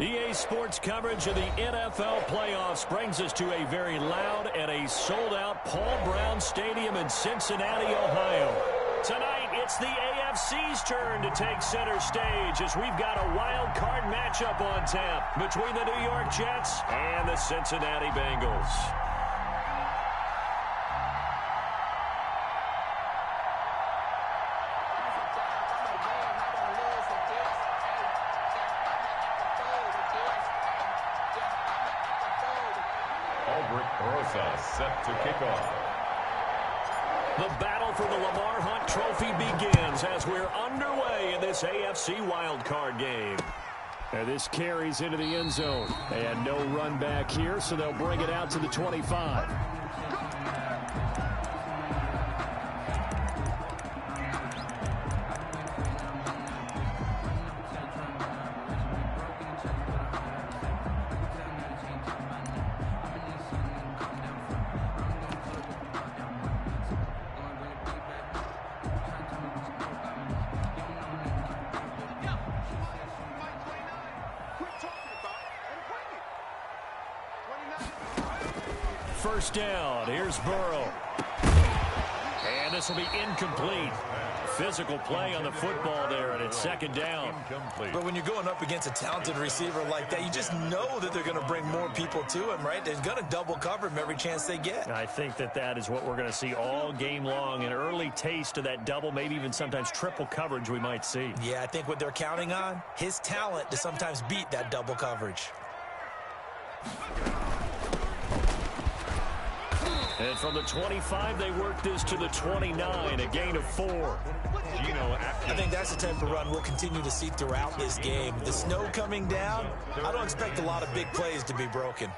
EA Sports coverage of the NFL playoffs brings us to a very loud and a sold-out Paul Brown Stadium in Cincinnati, Ohio. Tonight, it's the AFC's turn to take center stage as we've got a wild card matchup on tap between the New York Jets and the Cincinnati Bengals. Set to kick off. The battle for the Lamar Hunt Trophy begins as we're underway in this AFC wildcard game. And this carries into the end zone. And no run back here, so they'll bring it out to the 25. First down, here's Burrow. And this will be incomplete. Physical play on the football there, and it's second down. But when you're going up against a talented receiver like that, you just know that they're going to bring more people to him, right? They're going to double cover him every chance they get. I think that is what we're going to see all game long, an early taste of that double, maybe even sometimes triple coverage we might see. Yeah, I think what they're counting on, his talent to sometimes beat that double coverage. And from the 25, they work this to the 29, a gain of 4. I think that's the type of run we'll continue to see throughout this game. The snow coming down, I don't expect a lot of big plays to be broken.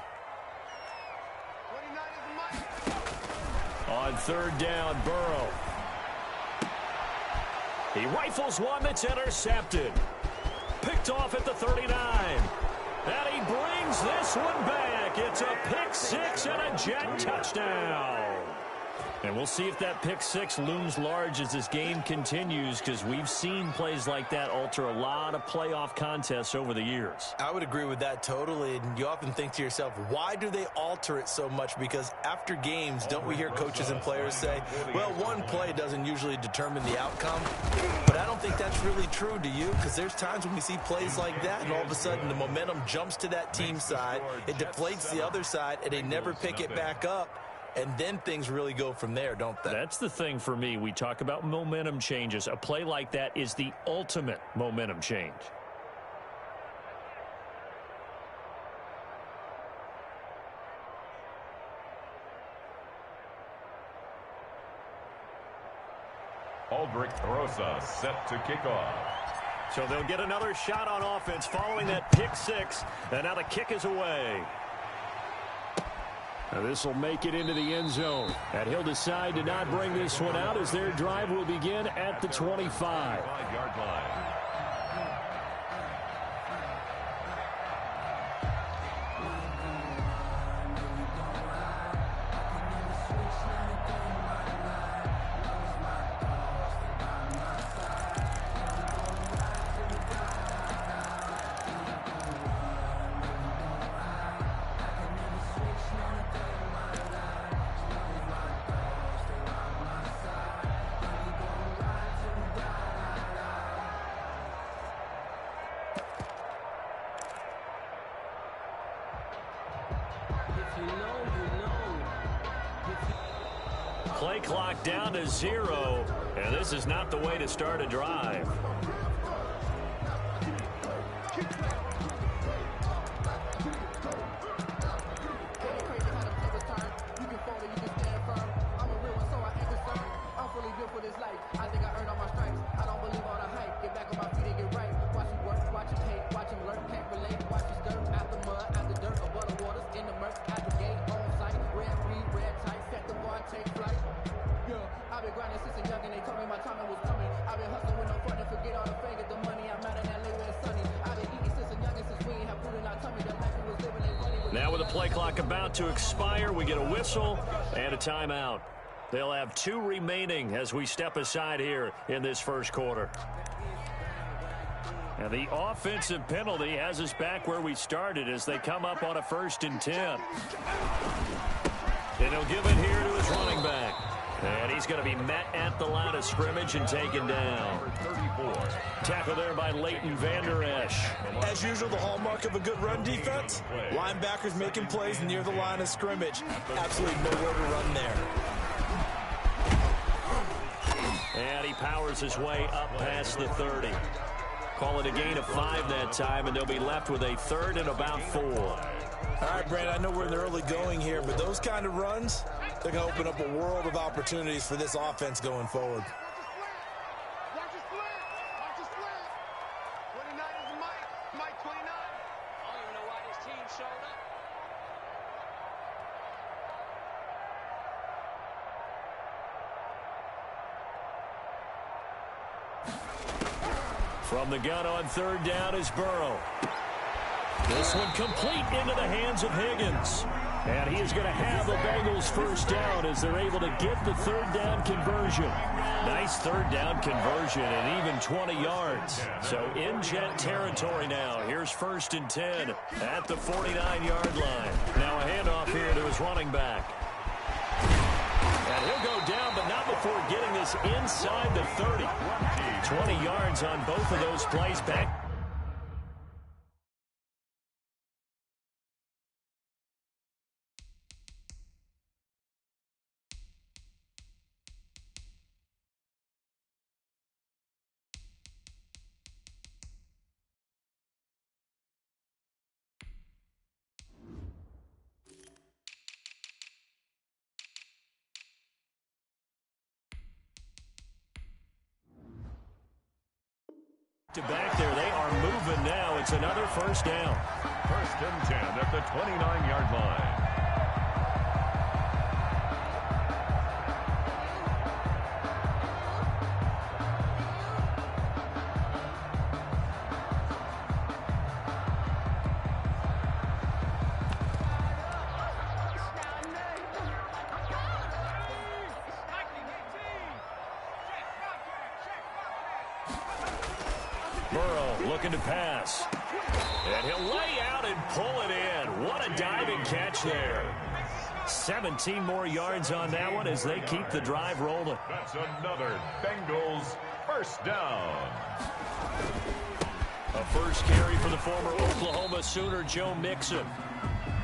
On third down, Burrow. He rifles one that's intercepted. Picked off at the 39. And he brings this one back. It's a pick six and a Jet touchdown. And we'll see if that pick six looms large as this game continues, because we've seen plays like that alter a lot of playoff contests over the years. I would agree with that totally. And you often think to yourself, why do they alter it so much? Because after games, don't we hear coaches and players say, well, one play doesn't usually determine the outcome. But I don't think that's really true, do you? Because there's times when we see plays like that, and all of a sudden the momentum jumps to that team side, it deflates the other side, and they never pick it back up. And then things really go from there, don't they? That's the thing for me. We talk about momentum changes. A play like that is the ultimate momentum change. Aldrich Rosa set to kick off. So they'll get another shot on offense following that pick six. And now the kick is away. Now this will make it into the end zone. And he'll decide to not bring this one out as their drive will begin at the 25. 5-yard line. Play clock down to 0, and this is not the way to start a drive. Now with the play clock about to expire, we get a whistle and a timeout. They'll have 2 remaining as we step aside here in this first quarter. And the offensive penalty has us back where we started as they come up on a 1st and 10. And he'll give it here to his running back. And he's going to be met at the line of scrimmage and taken down. 34. Tackle there by Leighton Vander Esch. As usual, the hallmark of a good run defense, linebackers making plays near the line of scrimmage. Absolutely nowhere to run there. And he powers his way up past the 30. Call it a gain of 5 that time, and they'll be left with a 3rd and about 4. All right, Brandon, I know we're in the early going here, but those kind of runs, they're going to open up a world of opportunities for this offense going forward. Watch the split. Watch the split. 29 is Mike 29. I don't even know why this team showed up. From the gun on 3rd down is Burrow. This one complete into the hands of Higgins. And he is going to have the Bengals 1st down as they're able to get the 3rd down conversion. Nice 3rd down conversion and even 20 yards. So in Jet territory now. Here's 1st and 10 at the 49-yard line. Now a handoff here to his running back. And he'll go down, but not before getting this inside the 30. 20 yards on both of those plays back. Back there, they are moving now. It's another 1st down. 1st and 10 at the 29-yard line. Burrow looking to pass. And he'll lay out and pull it in. What a diving catch there. 17 more yards on that one as they keep the drive rolling. That's another Bengals 1st down. A 1st carry for the former Oklahoma Sooner, Joe Mixon.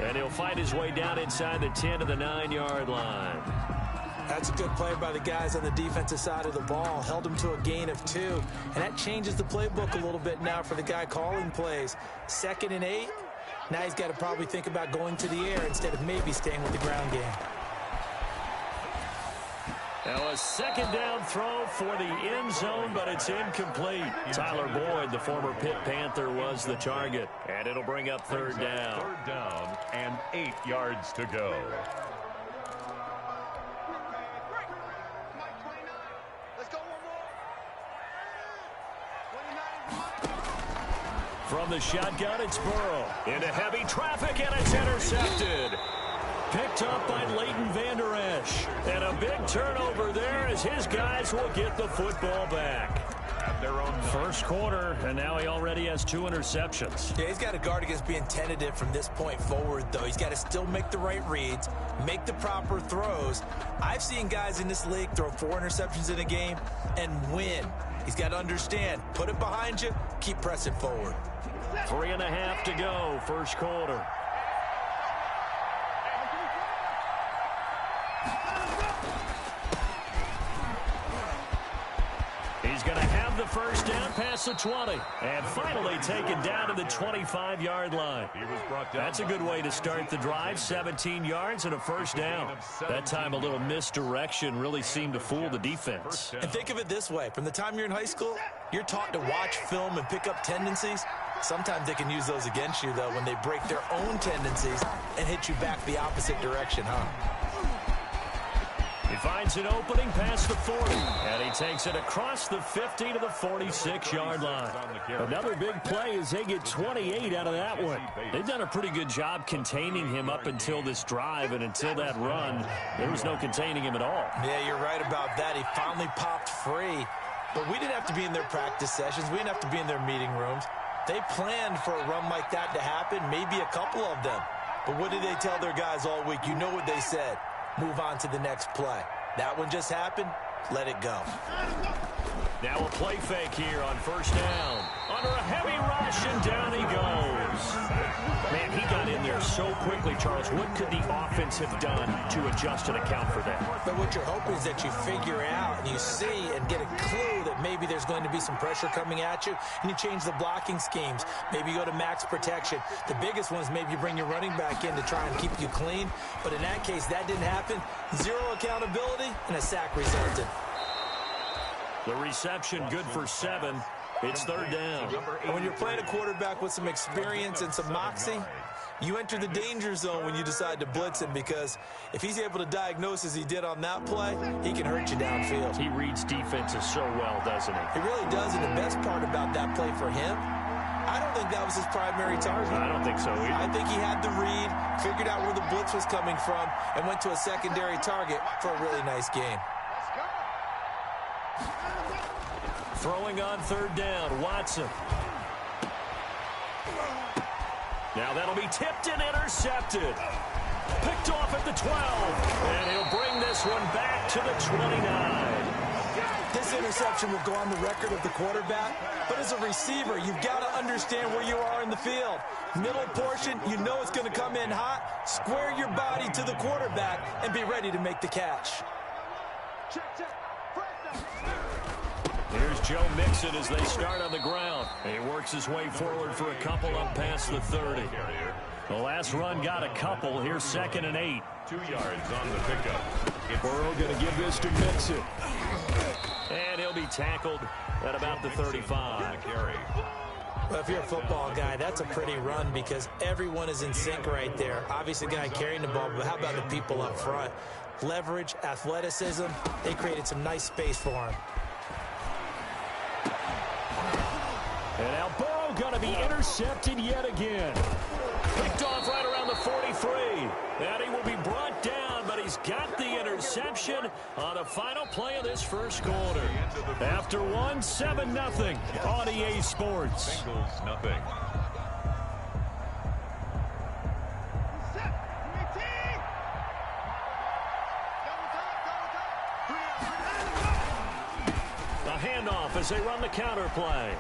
And he'll fight his way down inside the 10 to the 9-yard line. That's a good play by the guys on the defensive side of the ball. Held him to a gain of 2. And that changes the playbook a little bit now for the guy calling plays. 2nd and 8. Now he's got to probably think about going to the air instead of maybe staying with the ground game. Now a 2nd down throw for the end zone, but it's incomplete. Tyler Boyd, the former Pitt Panther, was the target. And it'll bring up 3rd down. 3rd down and 8 yards to go. From the shotgun, it's Burrow. Into heavy traffic, and it's intercepted. Picked up by Leighton Vander Esch. And a big turnover there as his guys will get the football back. At their own 1st quarter, and now he already has 2 interceptions. Yeah, he's got to guard against being tentative from this point forward, though. He's got to still make the right reads, make the proper throws. I've seen guys in this league throw 4 interceptions in a game and win. He's got to understand, put it behind you, keep pressing forward. 3.5 to go, 1st quarter. He's going to have the 1st down past the 20. And finally taken down to the 25-yard line. He was brought down. That's a good way to start the drive. 17 yards and a 1st down. That time a little misdirection really seemed to fool the defense. And think of it this way. From the time you're in high school, you're taught to watch film and pick up tendencies. Sometimes they can use those against you, though, when they break their own tendencies and hit you back the opposite direction, huh? He finds an opening past the 40, and he takes it across the 50 to the 46-yard line. Another big play as they get 28 out of that one. They've done a pretty good job containing him up until this drive, and until that run, there was no containing him at all. Yeah, you're right about that. He finally popped free. But we didn't have to be in their practice sessions. We didn't have to be in their meeting rooms. They planned for a run like that to happen, maybe a couple of them. But what did they tell their guys all week? You know what they said. Move on to the next play. That one just happened. Let it go. Now a play fake here on first down. Under a heavy rush, and down he goes. Man, he got in there so quickly, Charles. What could the offense have done to adjust and account for that? But what you're hoping is that you figure out and you see and get a clue that maybe there's going to be some pressure coming at you, and you change the blocking schemes. Maybe you go to max protection. The biggest one is maybe you bring your running back in to try and keep you clean. But in that case, that didn't happen. Zero accountability, and a sack resulted. The reception good for 7. It's third down. And when you're playing a quarterback with some experience and some moxie, you enter the danger zone when you decide to blitz him, because if he's able to diagnose as he did on that play, he can hurt you downfield. He reads defenses so well, doesn't he? He really does, and the best part about that play for him, I don't think that was his primary target. I don't think so either. I think he had the read, figured out where the blitz was coming from, and went to a secondary target for a really nice game. Throwing on third down, Watson. Now that'll be tipped and intercepted. Picked off at the 12. And he'll bring this one back to the 29. This interception will go on the record of the quarterback, but as a receiver, you've got to understand where you are in the field. Middle portion, you know it's going to come in hot. Square your body to the quarterback and be ready to make the catch. Here's Joe Mixon as they start on the ground. He works his way forward for a couple up past the 30. The last run got a couple. Here's 2nd and 8. 2 yards on the pickup. Burrow going to give this to Mixon. And he'll be tackled at about the 35. Well, if you're a football guy, that's a pretty run because everyone is in sync right there. Obviously, the guy carrying the ball, but how about the people up front? Leverage, athleticism, they created some nice space for him. And now Burrow going to be intercepted yet again. Picked off right around the 43. And he will be brought down, but he's got the interception on the final play of this first quarter. After 7-0 on EA Sports. Bengals nothing. A handoff as they run the counter play.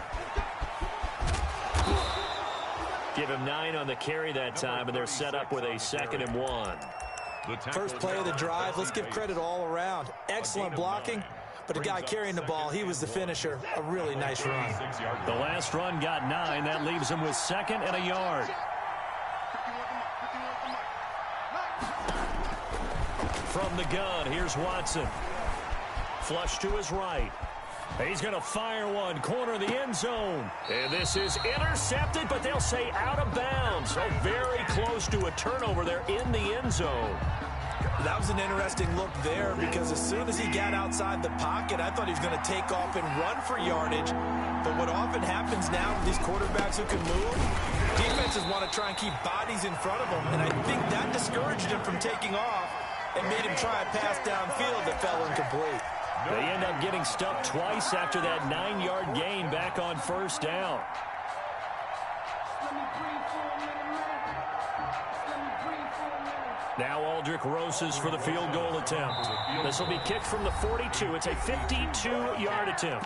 Give him 9 on the carry that time, and they're set up with a 2nd and 1. First play of the drive, let's give credit all around. Excellent blocking, but the guy carrying the ball, he was the finisher. A really nice run. The last run got 9. That leaves him with 2nd and a yard. From the gun, here's Watson. Flush to his right. He's going to fire one, corner of the end zone. And this is intercepted, but they'll say out of bounds. So very close to a turnover there in the end zone. That was an interesting look there because as soon as he got outside the pocket, I thought he was going to take off and run for yardage. But what often happens now with these quarterbacks who can move, defenses want to try and keep bodies in front of them. And I think that discouraged him from taking off and made him try a pass downfield that fell incomplete. They end up getting stuck twice after that 9-yard gain back on first down. Now Aldrich Rosas for the field goal attempt. This will be kicked from the 42. It's a 52-yard attempt.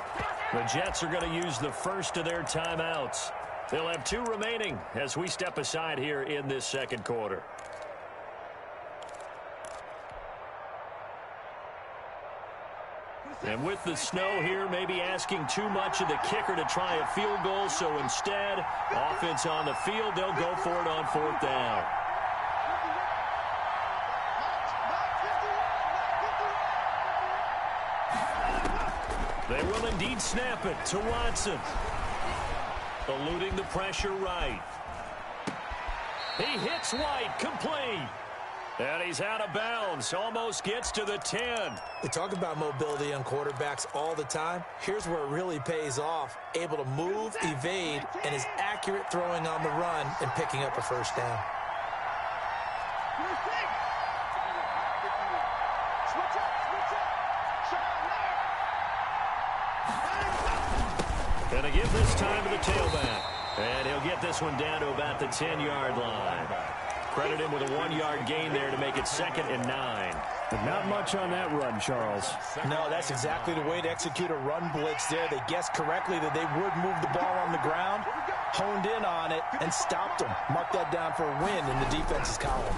The Jets are going to use the first of their timeouts. They'll have 2 remaining as we step aside here in this second quarter. And with the snow here, maybe asking too much of the kicker to try a field goal. So instead, offense on the field, they'll go for it on 4th down. They will indeed snap it to Watson. Eluding the pressure right. He hits White, complete. And he's out of bounds, almost gets to the 10. We talk about mobility on quarterbacks all the time. Here's where it really pays off. Able to move, evade, and is accurate throwing on the run and picking up a first down. And they give this time to the tailback. And he'll get this one down to about the 10-yard line. Credit him with a 1-yard gain there to make it 2nd and 9. But not much on that run, Charles. No, that's exactly the way to execute a run blitz there. They guessed correctly that they would move the ball on the ground, honed in on it, and stopped them. Mark that down for a win in the defense's column.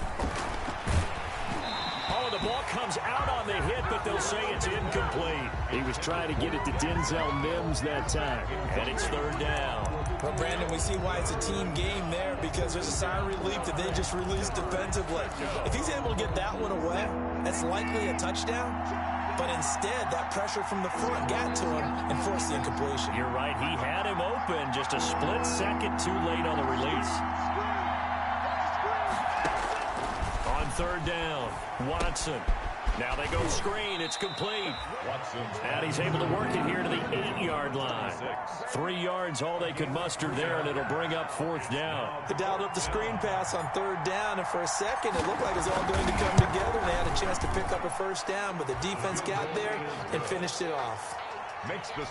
Oh, the ball comes out on the hit, but they'll say it's incomplete. He was trying to get it to Denzel Mims that time. And it's 3rd down. Well, Brandon, we see why it's a team game there, because there's a sigh of relief that they just released defensively. If he's able to get that one away, that's likely a touchdown. But instead, that pressure from the front got to him and forced the incompletion. You're right. He had him open, just a split second too late on the release. On 3rd down, Watson. Now they go screen. It's complete. And he's able to work it here to the 8-yard line. 3 yards, all they could muster there, and it'll bring up 4th down. They dialed up the screen pass on 3rd down, and for a second, it looked like it was all going to come together, and they had a chance to pick up a 1st down, but the defense got there and finished it off.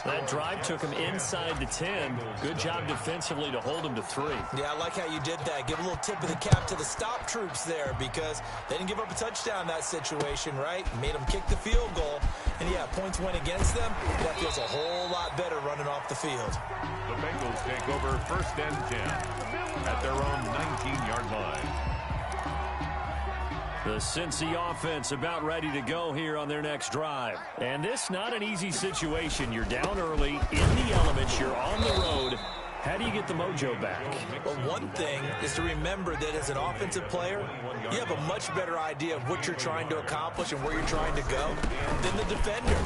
That drive took him inside the 10. Good job defensively to hold him to 3. Yeah, I like how you did that. Give a little tip of the cap to the stop troops there, because they didn't give up a touchdown in that situation, right? Made them kick the field goal. And, yeah, points went against them. That feels a whole lot better running off the field. The Bengals take over 1st and 10 at their own 19-yard line. The Cincy offense about ready to go here on their next drive. And this not an easy situation. You're down early, in the elements, you're on the road. How do you get the mojo back? Well, one thing is to remember that as an offensive player, you have a much better idea of what you're trying to accomplish and where you're trying to go than the defender.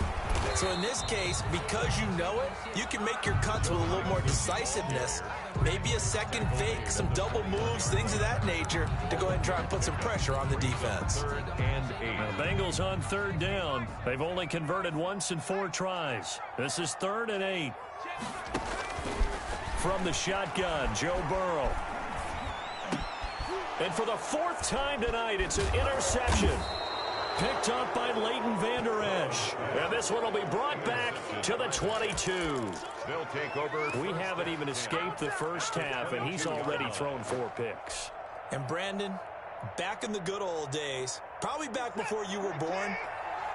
So in this case, because you know it, you can make your cuts with a little more decisiveness, maybe a second fake, some double moves, things of that nature, to go ahead and try and put some pressure on the defense. 3rd and 8. The Bengals on 3rd down. They've only converted once in 4 tries. This is 3rd and 8. From the shotgun, Joe Burrow. And for the 4th time tonight, it's an interception. Picked up by Leighton Vander Esch. And this one will be brought back to the 22. They'll take over. We haven't even escaped the first half, and he's already thrown 4 picks. And Brandon, back in the good old days, probably back before you were born,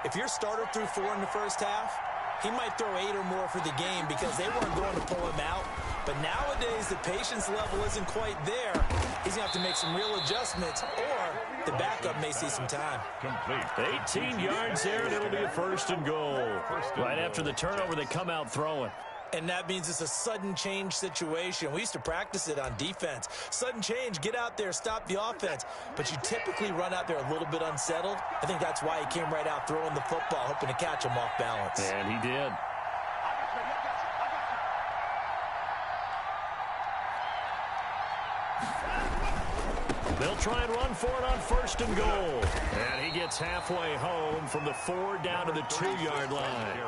if your starter threw 4 in the first half, he might throw 8 or more for the game because they weren't going to pull him out. But nowadays, the patience level isn't quite there. He's going to have to make some real adjustments, or the backup may see some time. Complete. 18 yards there, and it'll be a 1st and goal. Right after the turnover, they come out throwing. And that means it's a sudden change situation. We used to practice it on defense. Sudden change, get out there, stop the offense. But you typically run out there a little bit unsettled. I think that's why he came right out throwing the football, hoping to catch him off balance. And he did. They'll try and run for it on 1st and goal. And he gets halfway home from the 4 down to the 2-yard line.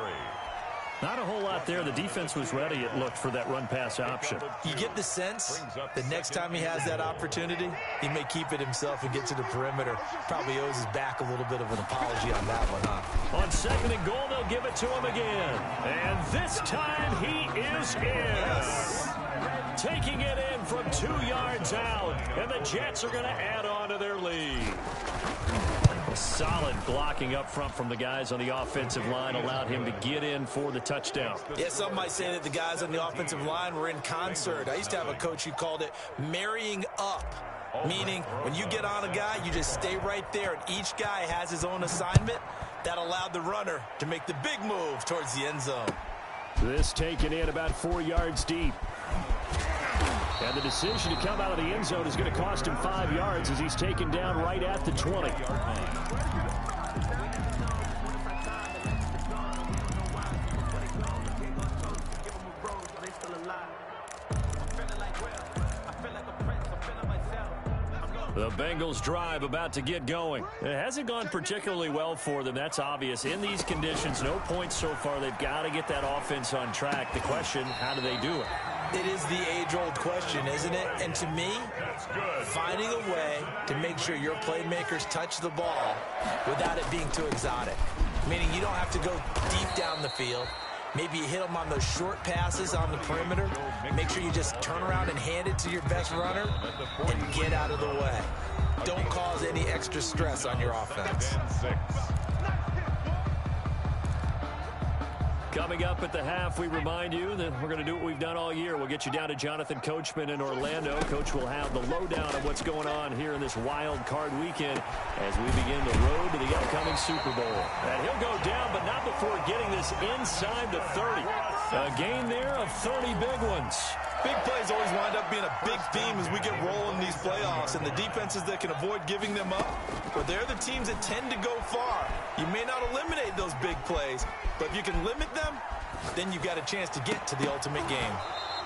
Not a whole lot there. The defense was ready, it looked, for that run-pass option. You get the sense that next time he has that opportunity, he may keep it himself and get to the perimeter. Probably owes his back a little bit of an apology on that one, huh? On 2nd and goal, they'll give it to him again. And this time he is in. Taking it in from 2 yards out. And the Jets are going to add on to their lead. Solid blocking up front from the guys on the offensive line allowed him to get in for the touchdown. Yeah, some might say that the guys on the offensive line were in concert. I used to have a coach who called it marrying up, meaning when you get on a guy, you just stay right there, and each guy has his own assignment. That allowed the runner to make the big move towards the end zone. This taken in about 4 yards deep. And the decision to come out of the end zone is going to cost him 5 yards as he's taken down right at the 20. The Bengals drive about to get going. It hasn't gone particularly well for them. That's obvious. In these conditions, no points so far. They've got to get that offense on track. The question, how do they do it? It is the age-old question, isn't it? And to me, finding a way to make sure your playmakers touch the ball without it being too exotic. Meaning you don't have to go deep down the field. Maybe you hit them on those short passes on the perimeter. Make sure you just turn around and hand it to your best runner and get out of the way. Don't cause any extra stress on your offense. Coming up at the half, we remind you that we're going to do what we've done all year. We'll get you down to Jonathan Coachman in Orlando. Coach will have the lowdown of what's going on here in this wild card weekend as we begin the road to the upcoming Super Bowl. And he'll go down, but not before getting this inside the 30. A game there of 30 big ones. Big plays always wind up being a big theme as we get rolling these playoffs, and the defenses that can avoid giving them up, well, they're the teams that tend to go far. You may not eliminate those big plays, but if you can limit them, then you've got a chance to get to the ultimate game.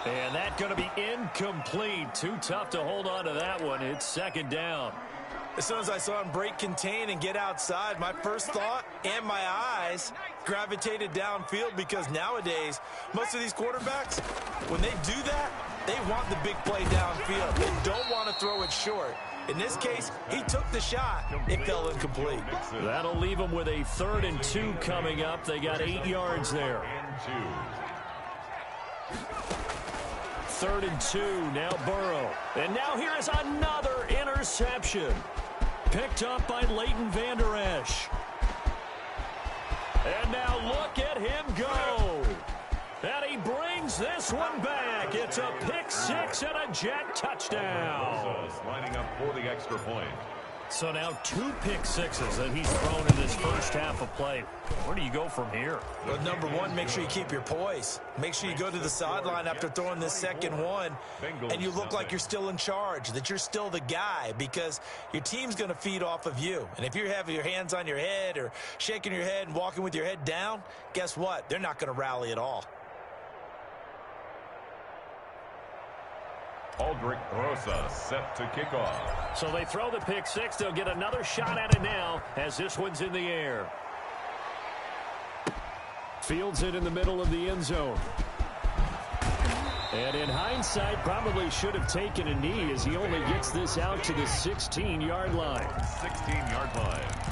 And that's going to be incomplete. Too tough to hold on to that one. It's second down. As soon as I saw him break contain and get outside, my first thought and my eyes gravitated downfield, because nowadays, most of these quarterbacks, when they do that, they want the big play downfield. They don't want to throw it short. In this case, he took the shot. It fell incomplete. That'll leave them with a 3rd and 2 coming up. They got 8 yards there. 3rd and 2, now Burrow. And now here is another interception. Picked up by Leighton Vander Esch. And now look at him go. And he brings this one back. It's a pick 6 and a Jet touchdown. Lining up for the extra point. So now 2 pick sixes that he's thrown in this first half of play. Where do you go from here? Well, number one, make sure you keep your poise. Make sure you go to the sideline after throwing this second one, and you look like you're still in charge, that you're still the guy, because your team's going to feed off of you. And if you're having your hands on your head or shaking your head and walking with your head down, guess what? They're not going to rally at all. Aldrich Rosa set to kick off. So they throw the pick 6. They'll get another shot at it now as this one's in the air. Fields it in the middle of the end zone. And in hindsight, probably should have taken a knee as he only gets this out to the 16-yard line. 16-yard line.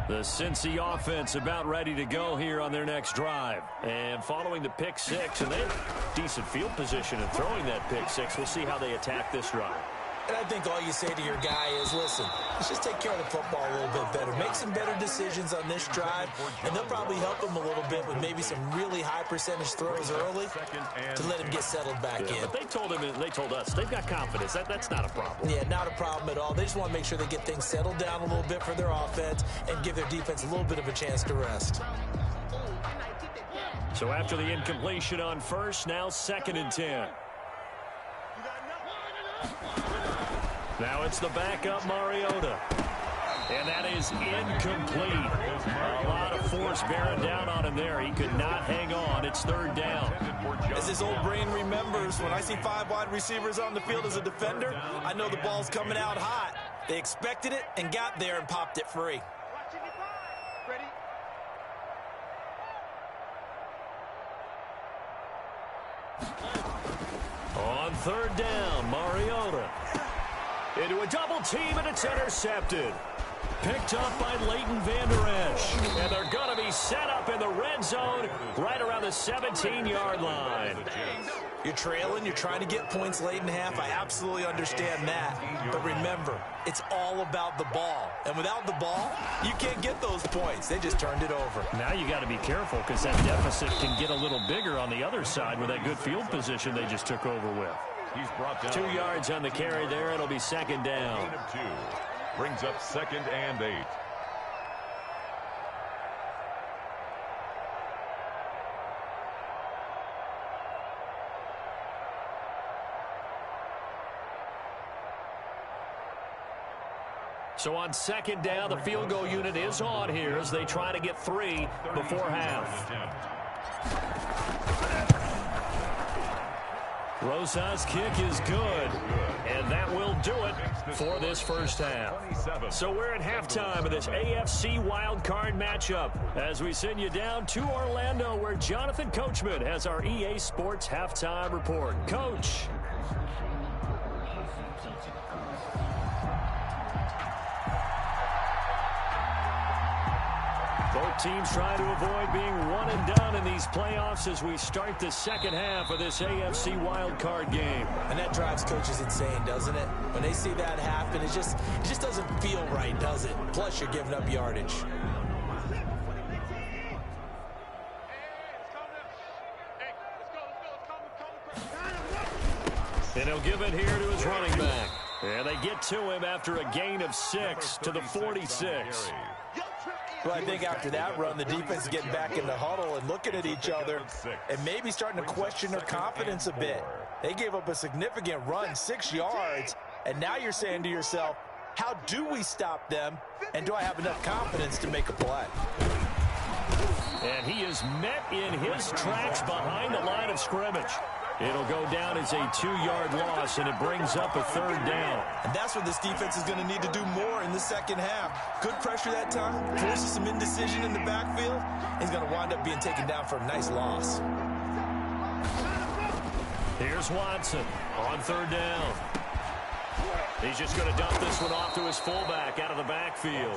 The Cincy offense about ready to go here on their next drive. And following the pick 6, and they have decent field position in throwing that pick 6. We'll see how they attack this drive. And I think all you say to your guy is, listen, let's just take care of the football a little bit better. Make some better decisions on this drive, and they'll probably help him a little bit with maybe some really high percentage throws early to let him get settled back in. But they told him, and they told us, they've got confidence. That's not a problem. Yeah, not a problem at all. They just want to make sure they get things settled down a little bit for their offense and give their defense a little bit of a chance to rest. So after the incompletion on first, now 2nd and 10. Now it's the backup Mariota. And that is incomplete. A lot of force bearing down on him there. He could not hang on. It's 3rd down. As his old brain remembers, when I see 5 wide receivers on the field as a defender, I know the ball's coming out hot. They expected it and got there and popped it free. Ready? On 3rd down, Mariota. Into a double team, and it's intercepted. Picked up by Leighton Vander Esch. And they're going to be set up in the red zone right around the 17-yard line. You're trailing, you're trying to get points late in half. I absolutely understand that. But remember, it's all about the ball. And without the ball, you can't get those points. They just turned it over. Now you got to be careful because that deficit can get a little bigger on the other side with that good field position they just took over with. He's brought down 2 yards on the carry there. It'll be 2nd down. 2. Brings up 2nd and 8. So on 2nd down, the field goal unit is on here as they try to get 3 before half. Rosa's kick is good, and that will do it for this first half. So we're at halftime of this AFC wildcard matchup as we send you down to Orlando where Jonathan Coachman has our EA Sports halftime report. Coach. Both teams trying to avoid being one and done in these playoffs as we start the second half of this AFC wildcard game. And that drives coaches insane, doesn't it? When they see that happen, it just doesn't feel right, does it? Plus, you're giving up yardage. And he'll give it here to his running back. And they get to him after a gain of 6 to the 46. Well, I think after that run, the defense is getting back in the huddle and looking at each other and maybe starting to question their confidence a bit. They gave up a significant run, 6 yards, and now you're saying to yourself, how do we stop them, and do I have enough confidence to make a play? And he is met in his tracks behind the line of scrimmage. It'll go down as a 2-yard loss, and it brings up a third down. And that's what this defense is going to need to do more in the second half. Good pressure that time, forces some indecision in the backfield. He's going to wind up being taken down for a nice loss. Here's Watson on third down. He's just going to dump this one off to his fullback out of the backfield.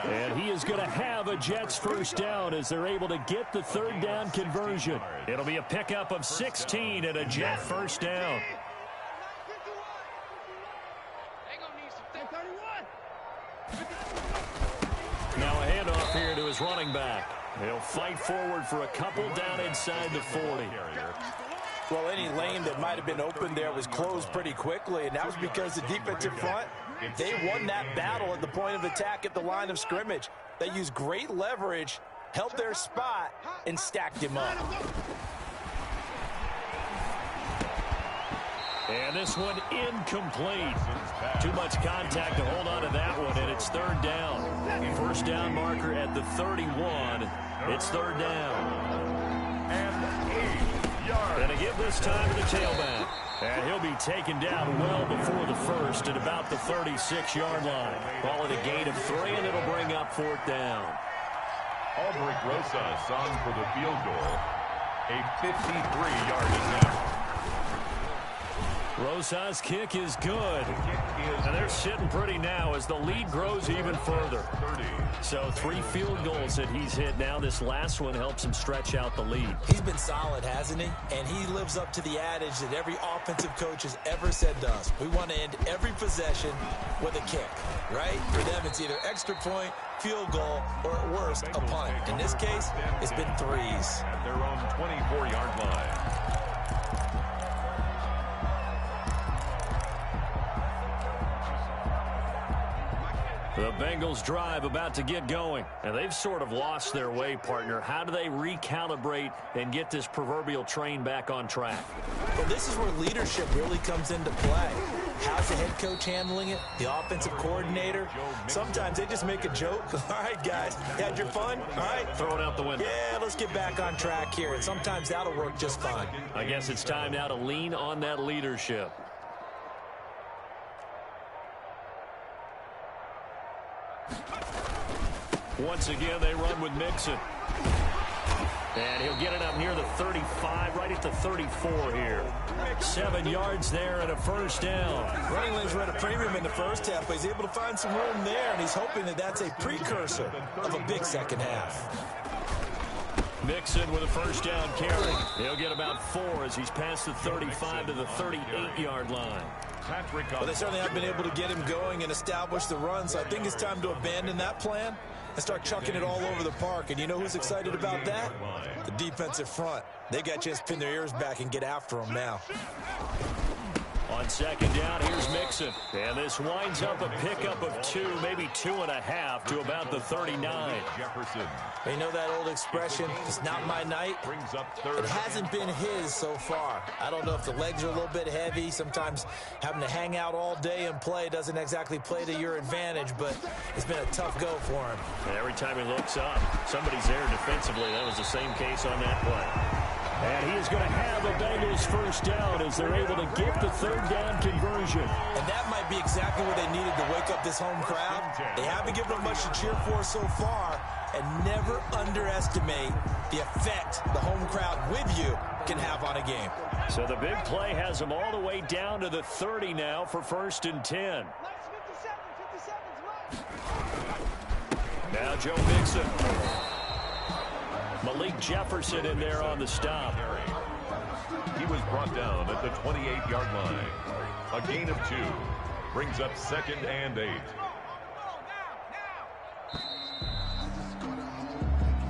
And he is going to have a Jets first down as they're able to get the third down conversion. It'll be a pickup of 16 and a Jet first down. Now a handoff here to his running back. He'll fight forward for a couple down inside the 40. Well, any lane that might have been open there was closed pretty quickly, and that was because the defensive front, they won that battle at the point of attack at the line of scrimmage. They used great leverage, held their spot, and stacked him up. And this one incomplete. Too much contact to hold on to that one, and it's third down. First down marker at the 31. It's third down. And a give this time to the tailback. And he'll be taken down well before the first at about the 36-yard line. Call it a gain of 3, and it'll bring up fourth down. Albrecht Rosas on for the field goal. A 53-yard attempt. Rosas' kick is good. And they're sitting pretty now as the lead grows even further. So 3 field goals that he's hit now. This last one helps him stretch out the lead. He's been solid, hasn't he? And he lives up to the adage that every offensive coach has ever said to us. We want to end every possession with a kick, right? For them, it's either extra point, field goal, or at worst, a punt. In this case, it's been 3s. At their own 24-yard line. The Bengals drive about to get going, and they've sort of lost their way, partner. How do they recalibrate and get this proverbial train back on track? Well, this is where leadership really comes into play. How's the head coach handling it? The offensive coordinator? Sometimes they just make a joke. All right, guys, you had your fun? All right. Throw it out the window. Yeah, let's get back on track here, and sometimes that'll work just fine. I guess it's time now to lean on that leadership. Once again, they run with Mixon. And he'll get it up near the 35, right at the 34 here. 7 yards there and a first down. Running lanes were at a premium in the first half, but he's able to find some room there, and he's hoping that that's a precursor of a big second half. Mixon with a first down carry. He'll get about 4 as he's past the 35 to the 38-yard line. Well, they certainly have been able to get him going and establish the run, so I think it's time to abandon that plan and start chucking it all over the park. And you know who's excited about that? The defensive front. They got a chance to pin their ears back and get after him now. On second down, here's Mixon. And this winds up a pickup of 2, maybe 2.5 to about the 39. Jefferson. You know that old expression, it's not my night? Brings up third. It hasn't been his so far. I don't know if the legs are a little bit heavy. Sometimes having to hang out all day and play doesn't exactly play to your advantage, but it's been a tough go for him. And every time he looks up, somebody's there defensively. That was the same case on that play. And he is going to have a Bengals first down as they're able to get the third down conversion. And that might be exactly what they needed to wake up this home crowd. They haven't given them much to cheer for so far, and never underestimate the effect the home crowd with you can have on a game. So the big play has them all the way down to the 30 now for 1st and 10. Now Joe Mixon. Malik Jefferson in there on the stop. He was brought down at the 28-yard line. A gain of 2. Brings up 2nd and 8.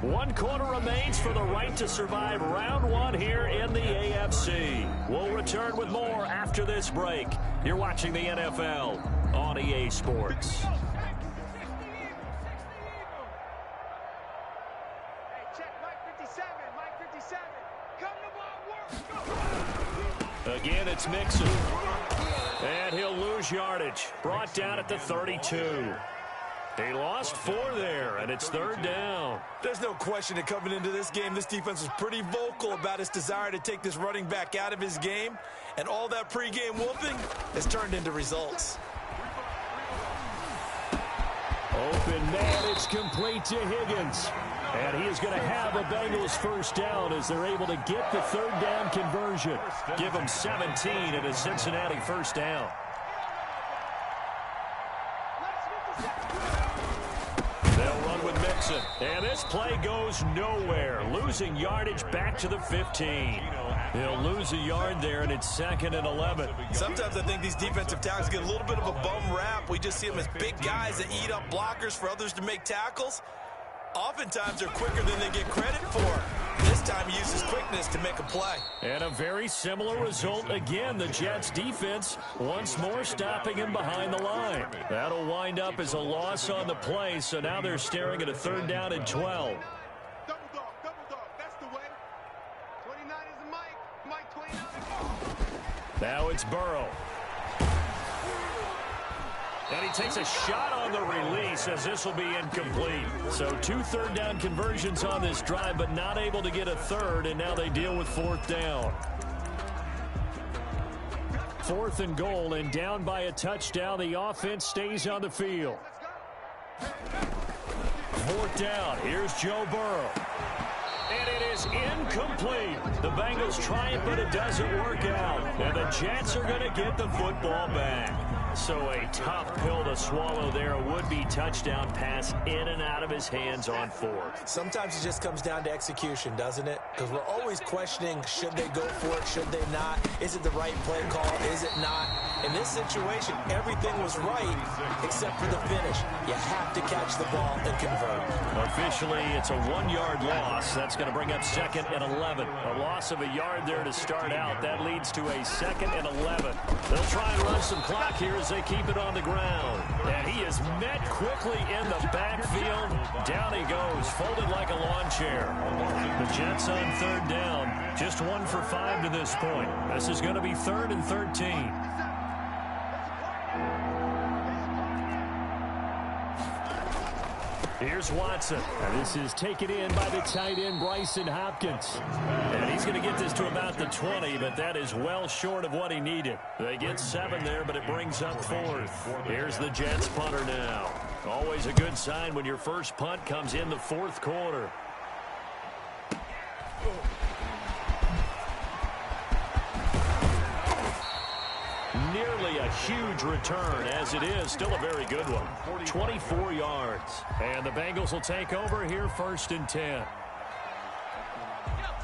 1 quarter remains for the right to survive round 1 here in the AFC. We'll return with more after this break. You're watching the NFL on EA Sports. Again, it's Mixon. And he'll lose yardage. Brought down at the 32. He lost 4 there, and it's 3rd down. There's no question that coming into this game, this defense was pretty vocal about its desire to take this running back out of his game. And all that pregame whooping has turned into results. Open man, it's complete to Higgins. And he is going to have a Bengals first down as they're able to get the 3rd down conversion. Give them 17 and a Cincinnati first down. They'll run with Mixon. And this play goes nowhere. Losing yardage back to the 15. He'll lose a yard there, and it's 2nd and 11. Sometimes I think these defensive tackles get a little bit of a bum rap. We just see them as big guys that eat up blockers for others to make tackles. Oftentimes they're quicker than they get credit for. This time he uses quickness to make a play. And a very similar result again. The Jets defense once more stopping him behind the line. That'll wind up as a loss on the play, so now they're staring at a 3rd down and 12. Double dog, that's the way. 29 is the Mike 29. Now it's Burrow. And he takes a shot on the release as this will be incomplete. So 2 3rd down conversions on this drive, but not able to get a 3rd, and now they deal with 4th down. 4th and goal, and down by a touchdown. The offense stays on the field. 4th down. Here's Joe Burrow. And it is incomplete. The Bengals try it, but it doesn't work out. And the Jets are going to get the football back. So a tough pill to swallow there. A would-be touchdown pass in and out of his hands on 4th. Sometimes it just comes down to execution, doesn't it? Because we're always questioning, should they go for it, should they not? Is it the right play call, is it not? In this situation, everything was right except for the finish. You have to catch the ball and convert. Officially, it's a 1-yard loss. That's going to bring up 2nd and 11. A loss of a yard there to start out. That leads to a 2nd and 11. They'll try and run some clock here as they keep it on the ground. And he is met quickly in the backfield. Down he goes, folded like a lawn chair. The Jets on 3rd down. Just 1 for 5 to this point. This is going to be 3rd and 13. Here's Watson. And this is taken in by the tight end, Bryson Hopkins. And he's going to get this to about the 20, but that is well short of what he needed. They get 7 there, but it brings up 4th. Here's the Jets punter now. Always a good sign when your first punt comes in the 4th quarter. Nearly a huge return, as it is still a very good one. 24 yards. And the Bengals will take over here 1st and 10.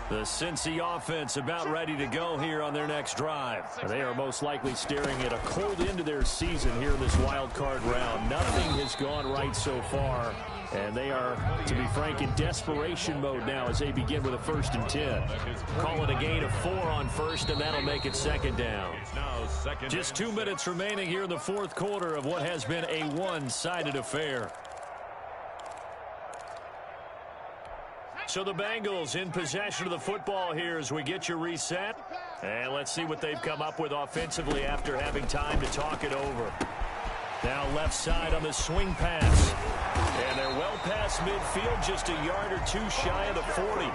The Cincy offense about ready to go here on their next drive. They are most likely staring at a cold end to their season here in this wild card round. Nothing has gone right so far. And they are, to be frank, in desperation mode now as they begin with a 1st and 10. Call it a gain of 4 on 1st, and that'll make it 2nd down. Just 2 minutes remaining here in the 4th quarter of what has been a one-sided affair. So the Bengals in possession of the football here as we get your reset. And let's see what they've come up with offensively after having time to talk it over. Now left side on the swing pass. And they're well past midfield, just a yard or 2 shy of the 40.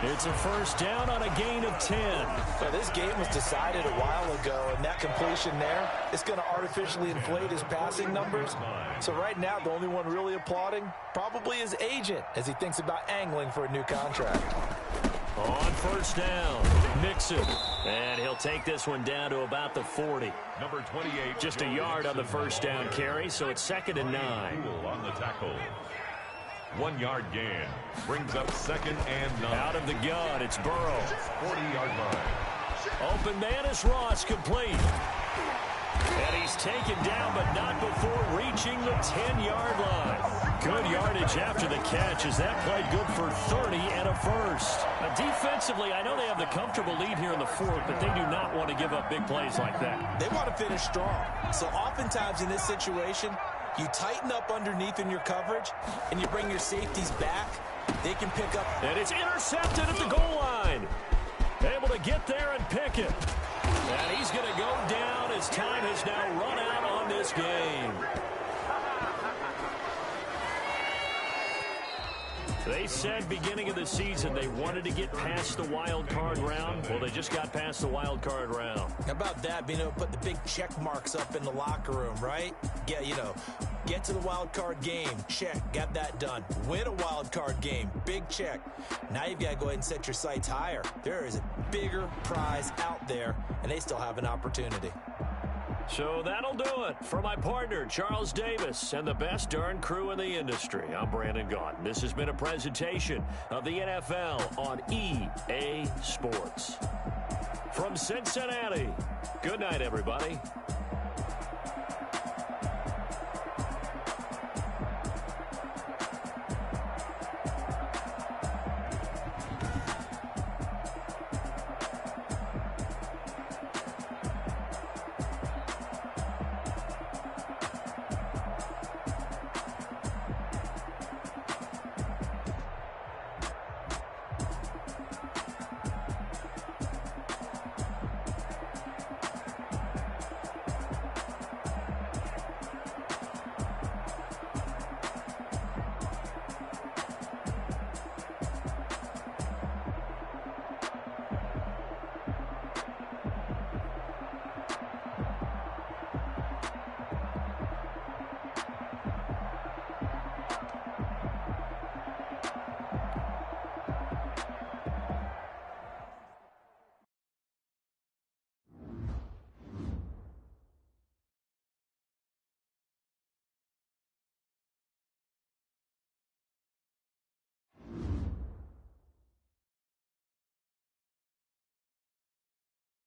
It's a 1st down on a gain of 10. Now, this game was decided a while ago, and that completion there is going to artificially inflate his passing numbers. So right now, the only one really applauding probably his agent as he thinks about angling for a new contract. On 1st down, Mixon. And he'll take this one down to about the 40. Number 28. Just a yard on the 1st down carry, so it's 2nd and 9. On the tackle. 1-yard gain. Brings up 2nd and 9. Out of the gun, it's Burrow. 40-yard line. Open man is Ross, complete. And he's taken down, but not before reaching the 10-yard line. Good yardage after the catch as that played good for 30 and a first. Now, defensively, I know they have the comfortable lead here in the fourth, but they do not want to give up big plays like that. They want to finish strong. So oftentimes in this situation, you tighten up underneath in your coverage, and you bring your safeties back. They can pick up. And it's intercepted at the goal line. Able to get there and pick it. And he's going to go down as time has now run out on this game. They said beginning of the season they wanted to get past the wild card round. Well, they just got past the wild card round. How about that, being able to put the big check marks up in the locker room, right? Yeah, get to the wild card game. Check, got that done. Win a wild card game. Big check. Now you've got to go ahead and set your sights higher. There is a bigger prize out there, and they still have an opportunity. So that'll do it for my partner, Charles Davis, and the best darn crew in the industry. I'm Brandon Gaudin. This has been a presentation of the NFL on EA Sports. From Cincinnati, good night, everybody.